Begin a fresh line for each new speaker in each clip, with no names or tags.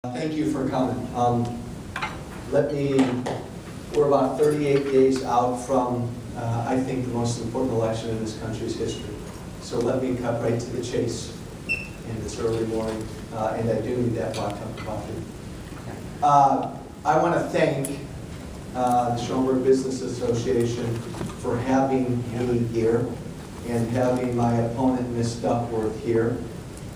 Thank you for coming. We're about 38 days out from, I think, the most important election in this country's history. So let me cut right to the chase. And it's early morning, and I do need that black cup of coffee. I want to thank the Schaumburg Business Association for having me here and having my opponent, Ms. Duckworth, here.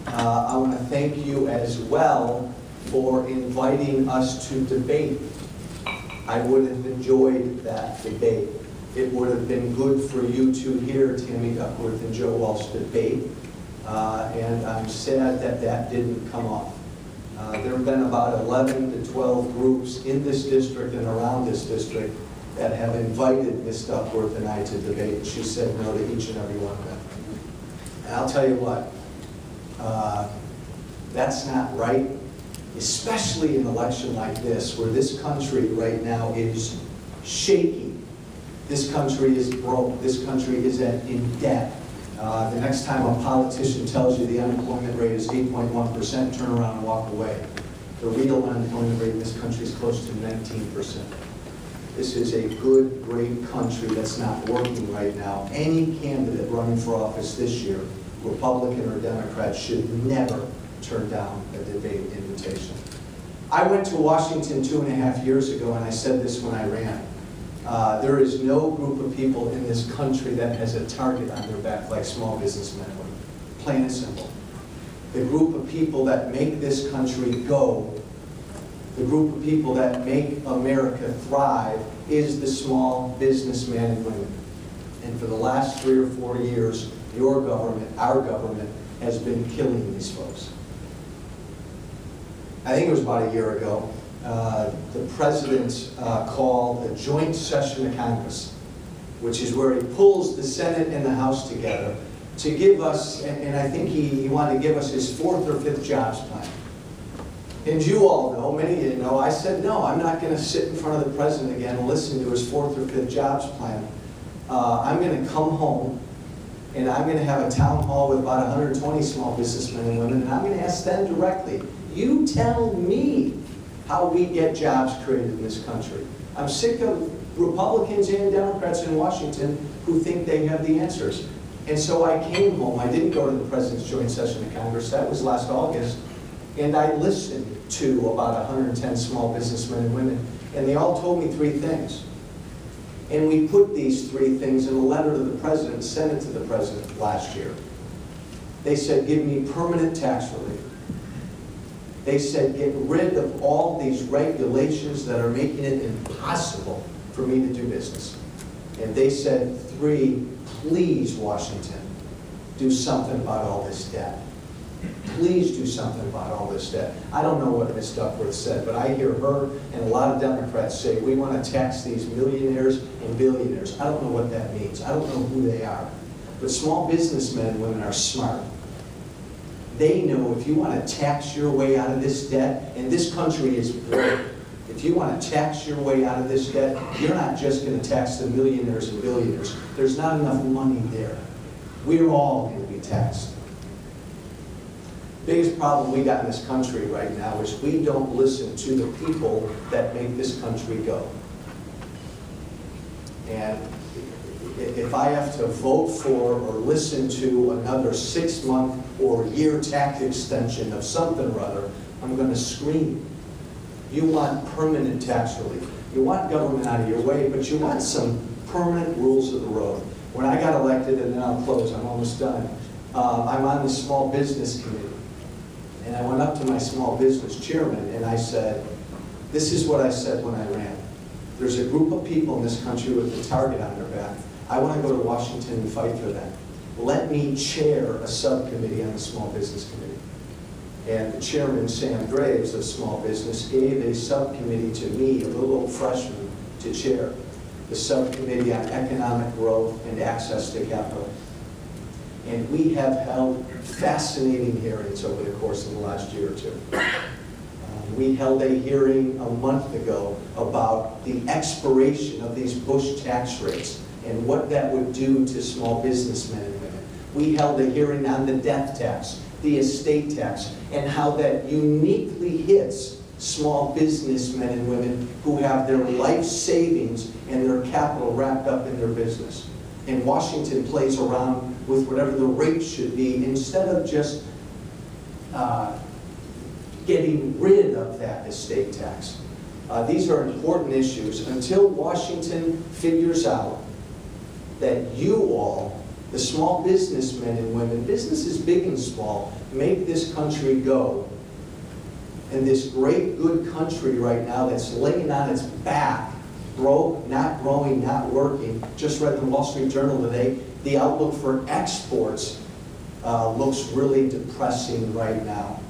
I want to thank you as well for inviting us to debate. I would have enjoyed that debate. It would have been good for you to hear Tammy Duckworth and Joe Walsh debate, and I'm sad that that didn't come off. There have been about 11 to 12 groups in this district and around this district that have invited Ms. Duckworth and I to debate, and she said no to each and every one of them. And I'll tell you what, that's not right. Especially in an election like this, where this country right now is shaky. This country is broke. This country is in debt. The next time a politician tells you the unemployment rate is 8.1%, turn around and walk away. The real unemployment rate in this country is close to 19%. This is a good, great country that's not working right now. Any candidate running for office this year, Republican or Democrat, should never turn down a debate invitation. I went to Washington 2.5 years ago, and I said this when I ran. There is no group of people in this country that has a target on their back like small businessmen and women. Plain and simple. The group of people that make this country go, the group of people that make America thrive, is the small businessmen and women. And for the last 3 or 4 years, your government, our government, has been killing these folks. I think it was about a year ago, the President called a joint session of Congress, which is where he pulls the Senate and the House together to give us, and I think he wanted to give us his 4th or 5th jobs plan. And you all know, many of you know, I said, no, I'm not going to sit in front of the President again and listen to his 4th or 5th jobs plan. I'm going to come home, and I'm going to have a town hall with about 120 small businessmen and women, and I'm going to ask them directly, you tell me how we get jobs created in this country. I'm sick of Republicans and Democrats in Washington who think they have the answers. And so I came home. I didn't go to the President's joint session of Congress. That was last August. And I listened to about 110 small businessmen and women. And they all told me 3 things. And we put these 3 things in a letter to the President, sent it to the President last year. They said, give me permanent tax relief. They said, get rid of all these regulations that are making it impossible for me to do business. And they said, 3, please, Washington, do something about all this debt. Please do something about all this debt. I don't know what Ms. Duckworth said, but I hear her and a lot of Democrats say, we want to tax these millionaires and billionaires. I don't know what that means. I don't know who they are. But small businessmen and women are smart. They know if you want to tax your way out of this debt, and this country is broke, if you want to tax your way out of this debt, you're not just going to tax the millionaires and billionaires. There's not enough money there. We're all going to be taxed. The biggest problem we got in this country right now is we don't listen to the people that make this country go. And if I have to vote for or listen to another 6-month or year tax extension of something or other, I'm going to scream. You want permanent tax relief. You want government out of your way, but you want some permanent rules of the road. When I got elected, and then I'll close, I'm almost done, I'm on the small business committee. And I went up to my small business chairman and I said, this is what I said when I ran. There's a group of people in this country with a target on their back. I want to go to Washington and fight for them. Let me chair a subcommittee on the Small Business Committee. And the chairman, Sam Graves of Small Business, gave a subcommittee to me, a little old freshman, to chair. The subcommittee on economic growth and access to capital. And we have held fascinating hearings over the course of the last year or 2. We held a hearing a month ago about the expiration of these Bush tax rates and what that would do to small businessmen and women. We held a hearing on the death tax the estate tax and how that uniquely hits small businessmen and women who have their life savings and their capital wrapped up in their business. And Washington plays around with whatever the rate should be instead of just getting rid of that estate tax. These are important issues. Until Washington figures out that you all, the small businessmen and women, businesses big and small, make this country go. And this great, good country right now that's laying on its back, broke, not growing, not working. Just read the Wall Street Journal today, the outlook for exports looks really depressing right now.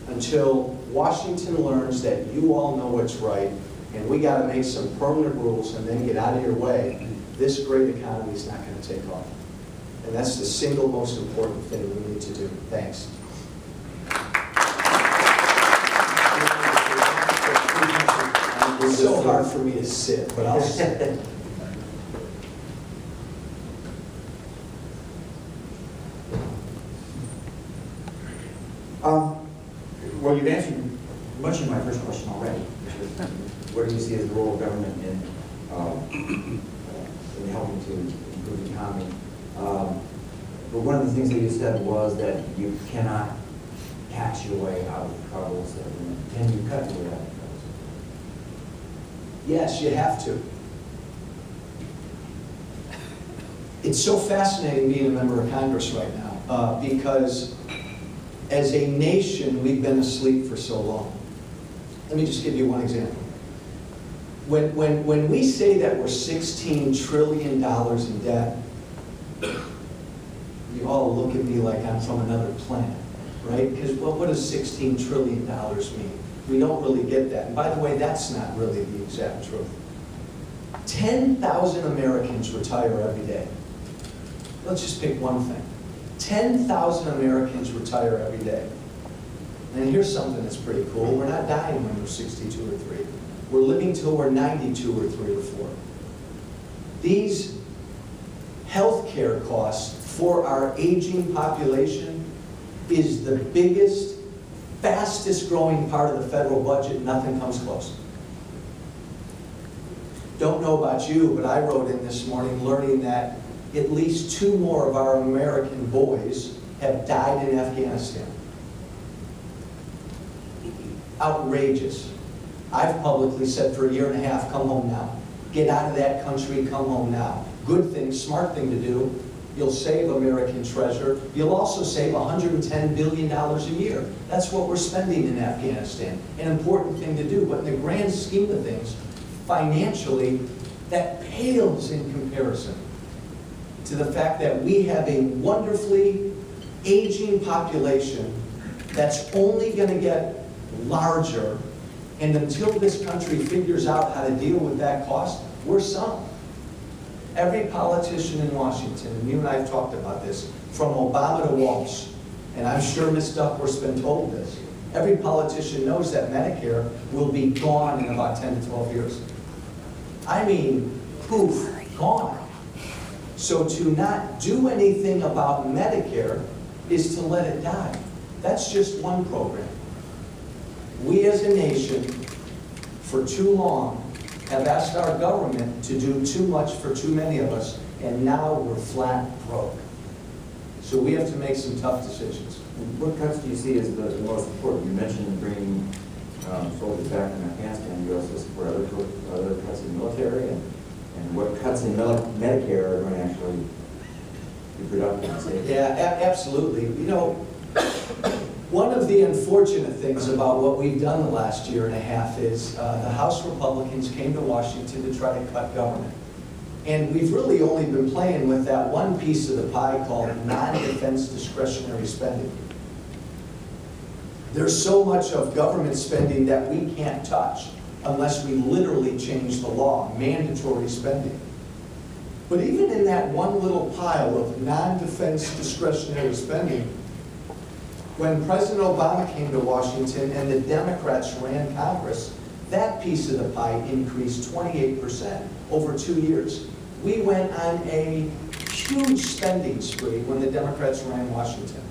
Until Washington learns that you all know what's right, and we got to make some permanent rules and then get out of your way, this great economy is not going to take off. And that's the single most important thing we need to do. Thanks. It's so hard for me to sit, but I'll sit.
Well, you've answered much of my first question already, which is, what do you see as the role of government in helping to improve the economy? But one of the things that you said was that you cannot tax your way out of troubles. Can you cut your way out of troubles?
Yes, you have to. It's so fascinating being a member of Congress right now because as a nation, we've been asleep for so long. Let me just give you one example. When we say that we're $16 trillion in debt, you all look at me like I'm from another planet, right? Because what does $16 trillion mean? We don't really get that. And by the way, that's not really the exact truth. 10,000 Americans retire every day. Let's just pick one thing. 10,000 Americans retire every day. And here's something that's pretty cool. We're not dying when we're 62 or 3. We're living till we're 92 or 3 or 4. These healthcare costs for our aging population is the biggest, fastest growing part of the federal budget. Nothing comes close. Don't know about you, but I wrote in this morning learning that at least 2 more of our American boys have died in Afghanistan. Outrageous. I've publicly said for 1.5 years, come home now. Get out of that country, come home now. Good thing, smart thing to do. You'll save American treasure. You'll also save $110 billion a year. That's what we're spending in Afghanistan. An important thing to do, but in the grand scheme of things, financially, that pales in comparison to the fact that we have a wonderfully aging population that's only going to get larger, and until this country figures out how to deal with that cost, we're sunk. Every politician in Washington, and you and I have talked about this, from Obama to Walsh, and I'm sure Ms. Duckworth's been told this, every politician knows that Medicare will be gone in about 10 to 12 years. I mean, poof, gone. So to not do anything about Medicare is to let it die. That's just one program. We as a nation, for too long, have asked our government to do too much for too many of us, and now we're flat broke. So we have to make some tough decisions.
What cuts do you see as the most important? You mentioned bringing soldiers back from Afghanistan. You also support other cuts in the military, and what cuts in Medicare are going to actually be productive?
Yeah, absolutely. You know, one of the unfortunate things about what we've done the last 1.5 years is the House Republicans came to Washington to try to cut government. And we've really only been playing with that one piece of the pie called non-defense discretionary spending. There's so much of government spending that we can't touch unless we literally change the law, mandatory spending. But even in that one little pile of non-defense discretionary spending, when President Obama came to Washington and the Democrats ran Congress, that piece of the pie increased 28% over 2 years. We went on a huge spending spree when the Democrats ran Washington.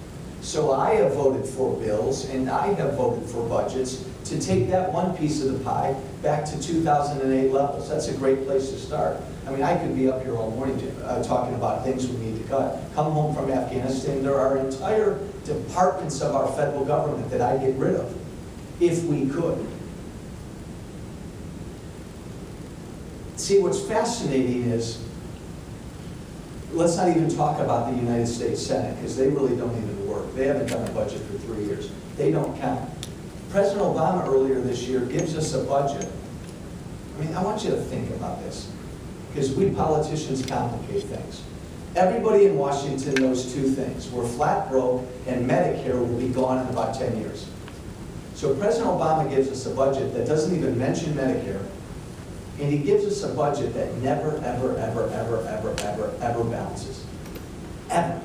So I have voted for bills and I have voted for budgets to take that one piece of the pie back to 2008 levels. That's a great place to start. I mean, I could be up here all morning talking about things we need to cut. Come home from Afghanistan, there are entire departments of our federal government that I'd get rid of, if we could. See, what's fascinating is, let's not even talk about the United States Senate, because they really don't even work. They haven't done a budget for 3 years. They don't count. President Obama earlier this year gives us a budget. I mean, I want you to think about this, because we politicians complicate things. Everybody in Washington knows two things. We're flat broke, and Medicare will be gone in about 10 years. So President Obama gives us a budget that doesn't even mention Medicare, and he gives us a budget that never, ever, ever, ever, ever, ever, ever balances. Ever.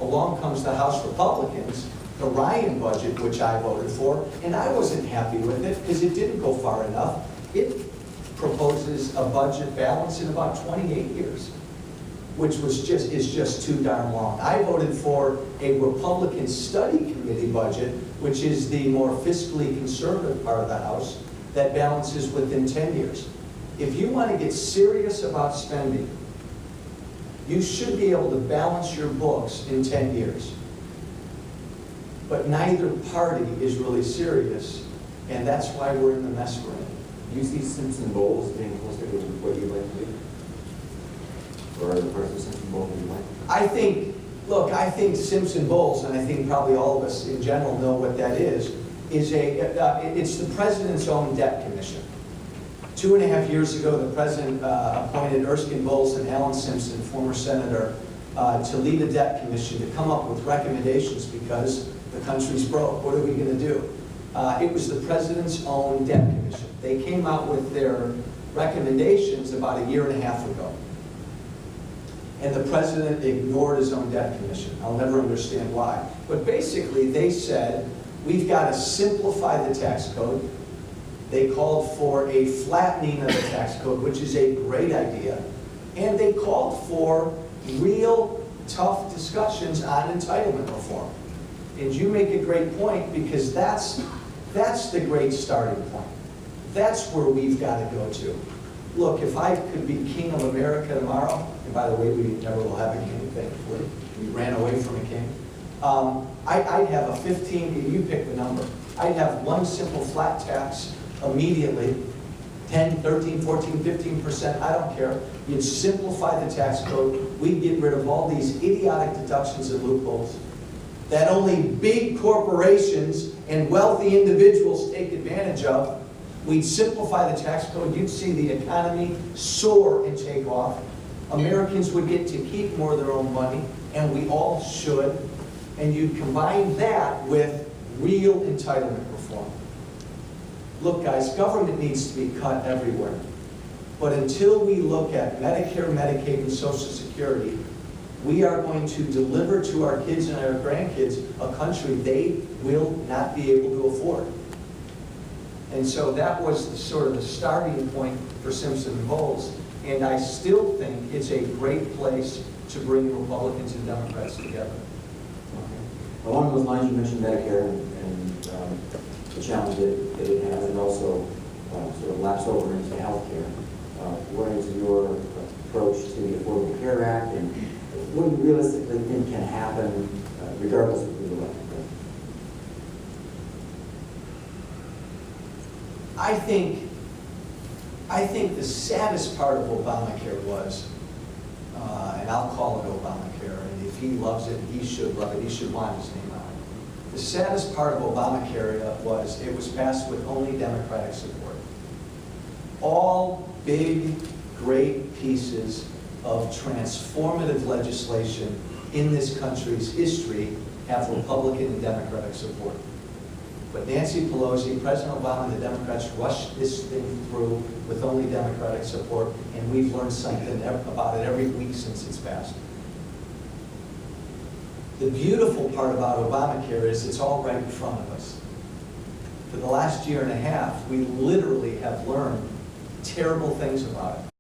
Along comes the House Republicans, the Ryan budget, which I voted for, and I wasn't happy with it because it didn't go far enough. It proposes a budget balance in about 28 years, which is just too darn long. I voted for a Republican Study Committee budget, which is the more fiscally conservative part of the House, that balances within 10 years. If you want to get serious about spending, you should be able to balance your books in 10 years. But neither party is really serious, and that's why we're in the mess we're in.
Do you see Simpson-Bowles being closer to what you'd like to do? Or are the parts of Simpson-Bowles that you like?
I think Simpson-Bowles, and I think probably all of us in general know what that is it's the President's own debt commission. 2.5 years ago, the President appointed Erskine Bowles and Alan Simpson, former senator, to lead a debt commission to come up with recommendations because the country's broke. What are we going to do? It was the President's own debt commission. They came out with their recommendations about 1.5 years ago. And the President ignored his own debt commission. I'll never understand why. But basically, they said, we've got to simplify the tax code. They called for a flattening of the tax code, which is a great idea. And they called for real tough discussions on entitlement reform. And you make a great point, because that's the great starting point. That's where we've got to go to. Look, if I could be king of America tomorrow, and by the way, we never will have a king, thankfully. We ran away from a king. I'd have a 15, you pick the number. I'd have one simple flat tax immediately, 10, 13, 14, 15%, I don't care. You'd simplify the tax code. We'd get rid of all these idiotic deductions and loopholes that only big corporations and wealthy individuals take advantage of. We'd simplify the tax code. You'd see the economy soar and take off. Americans would get to keep more of their own money, and we all should. And you combine that with real entitlement reform. Look, guys, government needs to be cut everywhere. But until we look at Medicare, Medicaid, and Social Security, we are going to deliver to our kids and our grandkids a country they will not be able to afford. And so that was sort of the starting point for Simpson and Bowles. And I still think it's a great place to bring Republicans and Democrats together.
Okay. Along those lines, you mentioned Medicare and the challenge that it has, and also sort of laps over into health care. What is your approach to the Affordable Care Act, and what do you realistically think can happen regardless of who's elected?
I think the saddest part of Obamacare was, and I'll call it Obamacare, and if he loves it, he should love it, he should want his name on it. The saddest part of Obamacare was it was passed with only Democratic support. All big, great pieces of transformative legislation in this country's history have Republican and Democratic support. But Nancy Pelosi, President Obama, and the Democrats rushed this thing through with only Democratic support, and we've learned something about it every week since it's passed. The beautiful part about Obamacare is it's all right in front of us. For the last 1.5 years, we literally have learned terrible things about it.